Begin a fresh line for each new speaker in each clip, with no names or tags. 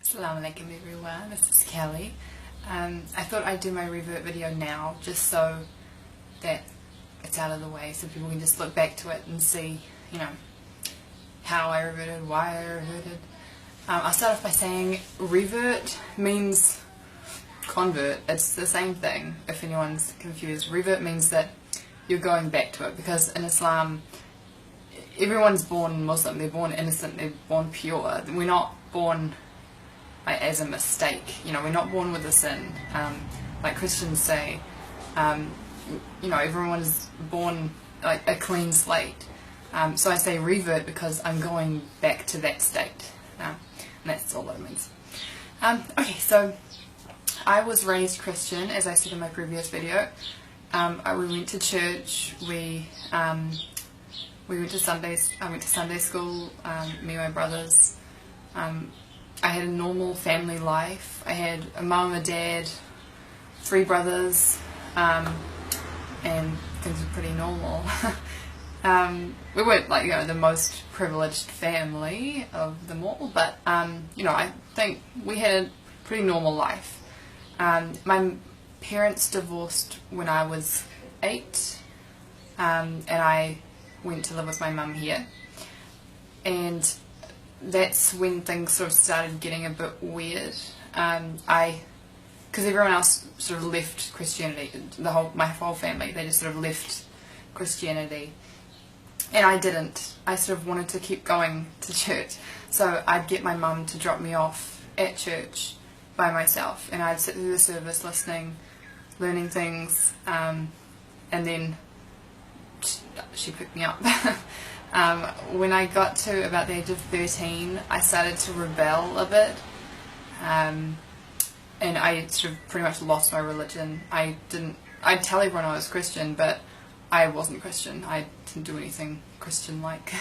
Assalamu alaikum everyone, this is Kelly. I thought I'd do my revert video now just so that it's out of the way so people can just look back to it and see, how I reverted, why I reverted. I'll start off by saying revert means convert. It's the same thing if anyone's confused. Revert means that you're going back to it, because in Islam everyone's born Muslim, they're born innocent, they're born pure. We're not born as a mistake, we're not born with a sin, like Christians say. Everyone is born like a clean slate. So I say revert because I'm going back to that state, and that's all that it means. Okay, so I was raised Christian, as I said in my previous video. We went to church, we went to I went to Sunday school, me and my brothers. I had a normal family life. I had a mum, a dad, 3 brothers, and things were pretty normal. We weren't like, the most privileged family of them all, but, I think we had a pretty normal life. My parents divorced when I was 8, and I went to live with my mum here. And that's when things sort of started getting a bit weird. Because everyone else sort of left Christianity, my whole family, they just sort of left Christianity, and I didn't. I sort of wanted to keep going to church, so I'd get my mum to drop me off at church by myself, and I'd sit through the service listening, learning things, and then she picked me up. When I got to about the age of 13, I started to rebel a bit, and I sort of pretty much lost my religion. I'd tell everyone I was Christian, but I wasn't Christian. I didn't do anything Christian-like.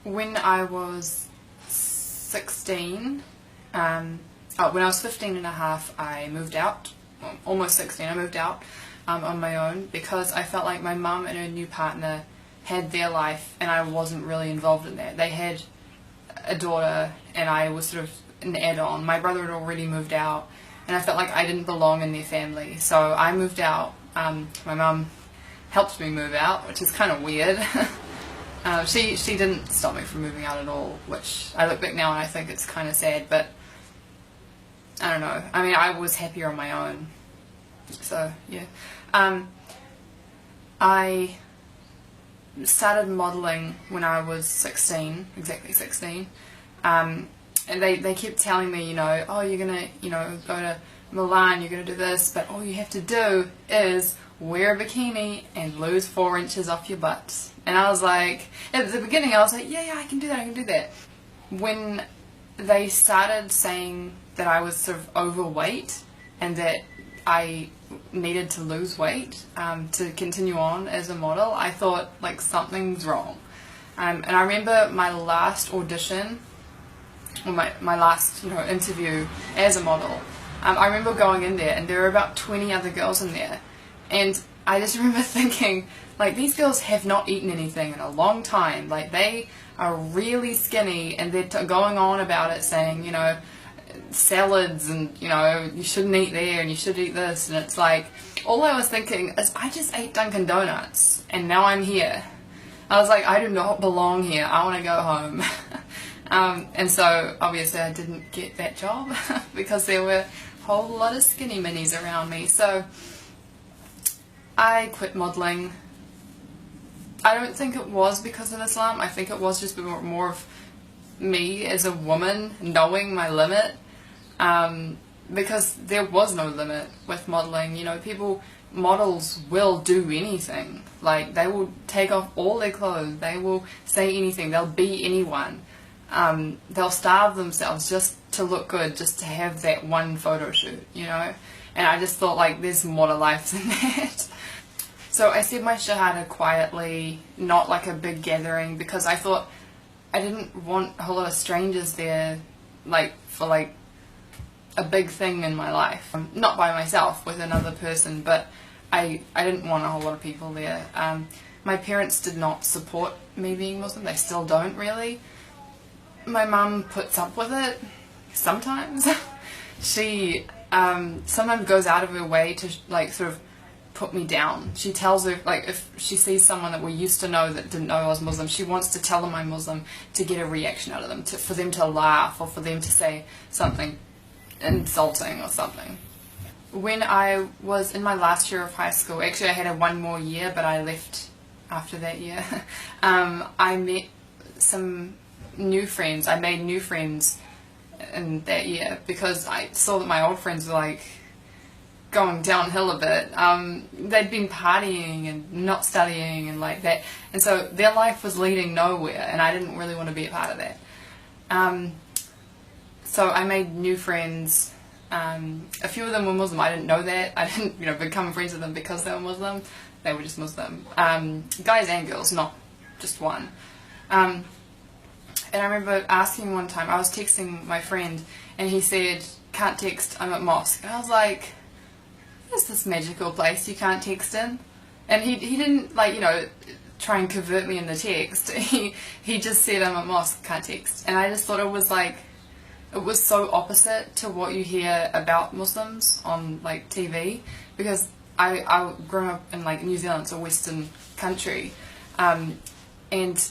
When I was 16, when I was 15 and a half, I moved out. Well, almost 16, I moved out on my own, because I felt like my mum and her new partner had their life and I wasn't really involved in that. They had a daughter and I was sort of an add-on. My brother had already moved out and I felt like I didn't belong in their family, so I moved out. My mum helped me move out, which is kind of weird. She didn't stop me from moving out at all, which I look back now and I think it's kind of sad, but I don't know. I mean, I was happier on my own, so yeah. I started modelling when I was 16, exactly 16, and they kept telling me, oh, you're gonna, go to Milan, you're gonna do this, but all you have to do is wear a bikini and lose 4 inches off your butt. And I was like, at the beginning I was like, yeah, I can do that. When they started saying that I was sort of overweight and that I needed to lose weight to continue on as a model, I thought like something's wrong. And I remember my last audition, or my last interview as a model. I remember going in there and there were about 20 other girls in there, and I just remember thinking, like, these girls have not eaten anything in a long time. Like, they are really skinny and they're going on about it, saying, salads and you shouldn't eat there and you should eat this, and it's like, all I was thinking is I just ate Dunkin' Donuts and now I'm here. I was like, I do not belong here, I want to go home. And so obviously I didn't get that job because there were a whole lot of skinny minis around me, so I quit modelling. I don't think it was because of Islam. I think it was just more of me as a woman knowing my limit, because there was no limit with modelling. Models will do anything. Like, they will take off all their clothes, they will say anything, they'll be anyone. They'll starve themselves just to look good, just to have that one photo shoot, and I just thought, like, there's more to life than that. So I said my shahada quietly, not like a big gathering, because I thought I didn't want a whole lot of strangers there, like, for like a big thing in my life. Not by myself, with another person, but I didn't want a whole lot of people there. My parents did not support me being Muslim, they still don't really. My mum puts up with it, sometimes. She sometimes goes out of her way to like sort of put me down. She tells her, like, if she sees someone that we used to know that didn't know I was Muslim, she wants to tell them I'm Muslim to get a reaction out of them, for them to laugh or for them to say something insulting or something. When I was in my last year of high school, actually I had one more year, but I left after that year, I met some new friends. I made new friends in that year because I saw that my old friends were like going downhill a bit. They'd been partying and not studying and like that, and so their life was leading nowhere, and I didn't really want to be a part of that. So I made new friends. A few of them were Muslim. I didn't know that. I didn't, become friends with them because they were Muslim. They were just Muslim. Guys and girls, not just one. And I remember asking one time, I was texting my friend, and he said, "Can't text, I'm at mosque." And I was like, "Where's this magical place you can't text in?" And he didn't, try and convert me in the text. He just said, "I'm at mosque, can't text." And I just thought it was like, it was so opposite to what you hear about Muslims on like TV, because I grew up in like New Zealand, it's a Western country, and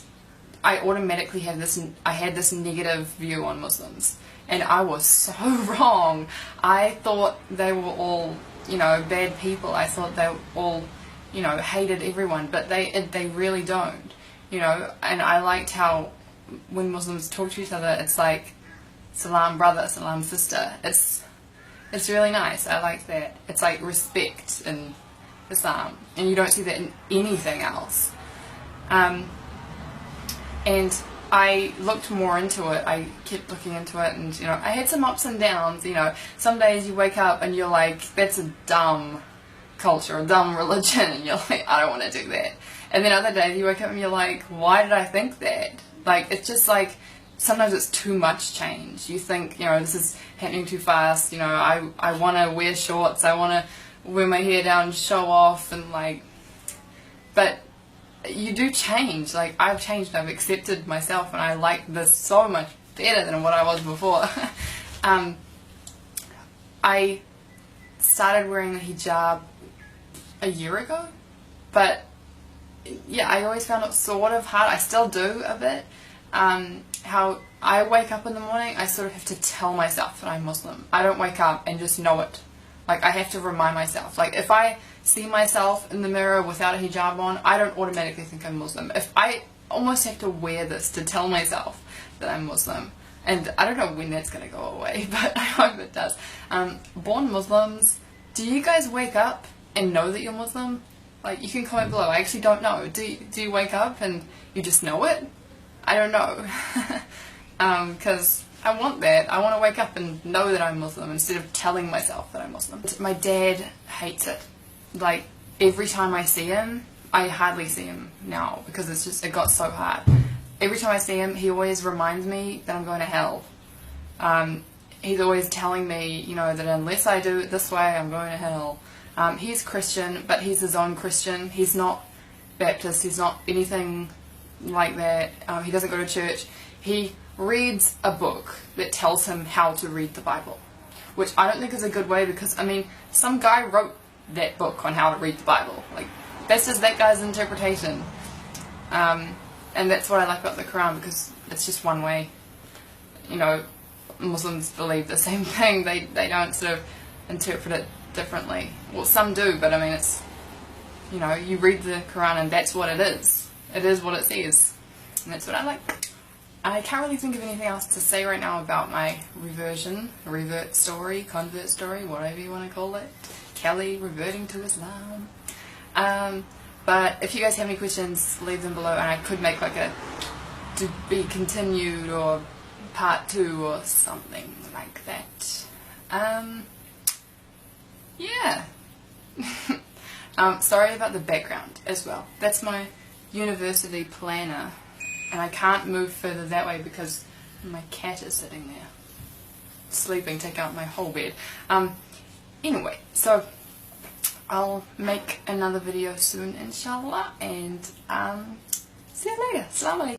I automatically had this negative view on Muslims, and I was so wrong. I thought they were all bad people. I thought they all hated everyone, but they really don't, and I liked how when Muslims talk to each other, it's like salam brother, salam sister. It's really nice. I like that. It's like respect in Islam, and you don't see that in anything else. And I looked more into it. I kept looking into it, and I had some ups and downs. Some days you wake up and you're like, that's a dumb culture, a dumb religion, and you're like, I don't want to do that. And then other days you wake up and you're like, why did I think that? Like, it's just like, sometimes it's too much change. You think, this is happening too fast. I want to wear shorts. I want to wear my hair down and show off, and but you do change. Like, I've changed. I've accepted myself, and I like this so much better than what I was before. I started wearing the hijab a year ago, but yeah, I always found it sort of hard. I still do a bit. How I wake up in the morning, I sort of have to tell myself that I'm Muslim. I don't wake up and just know it. Like, I have to remind myself. Like, if I see myself in the mirror without a hijab on, I don't automatically think I'm Muslim. If I almost have to wear this to tell myself that I'm Muslim. And I don't know when that's going to go away, but I hope it does. Born Muslims, do you guys wake up and know that you're Muslim? Like, you can comment below. I actually don't know. Do you wake up and you just know it? I don't know, because I want that. I want to wake up and know that I'm Muslim instead of telling myself that I'm Muslim. My dad hates it. Like, every time I see him, I hardly see him now because it got so hard. Every time I see him, he always reminds me that I'm going to hell. He's always telling me, that unless I do it this way, I'm going to hell. He's Christian, but he's his own Christian. He's not Baptist. He's not anything like that. He doesn't go to church. He reads a book that tells him how to read the Bible, which I don't think is a good way, because some guy wrote that book on how to read the Bible. Like, that's just that guy's interpretation, and that's what I like about the Quran, because it's just one way. Muslims believe the same thing. They don't sort of interpret it differently. Well, some do, but it's you read the Quran and that's what it is. It is what it says, and that's what I like. I can't really think of anything else to say right now about my revert story, convert story, whatever you want to call it. Kelly reverting to Islam. But if you guys have any questions, leave them below, and I could make like a to be continued or part 2 or something like that. Yeah. Sorry about the background as well. That's my university planner, and I can't move further that way because my cat is sitting there sleeping, taking up my whole bed. Anyway, so I'll make another video soon, inshallah, and see you later. Assalamu alaikum.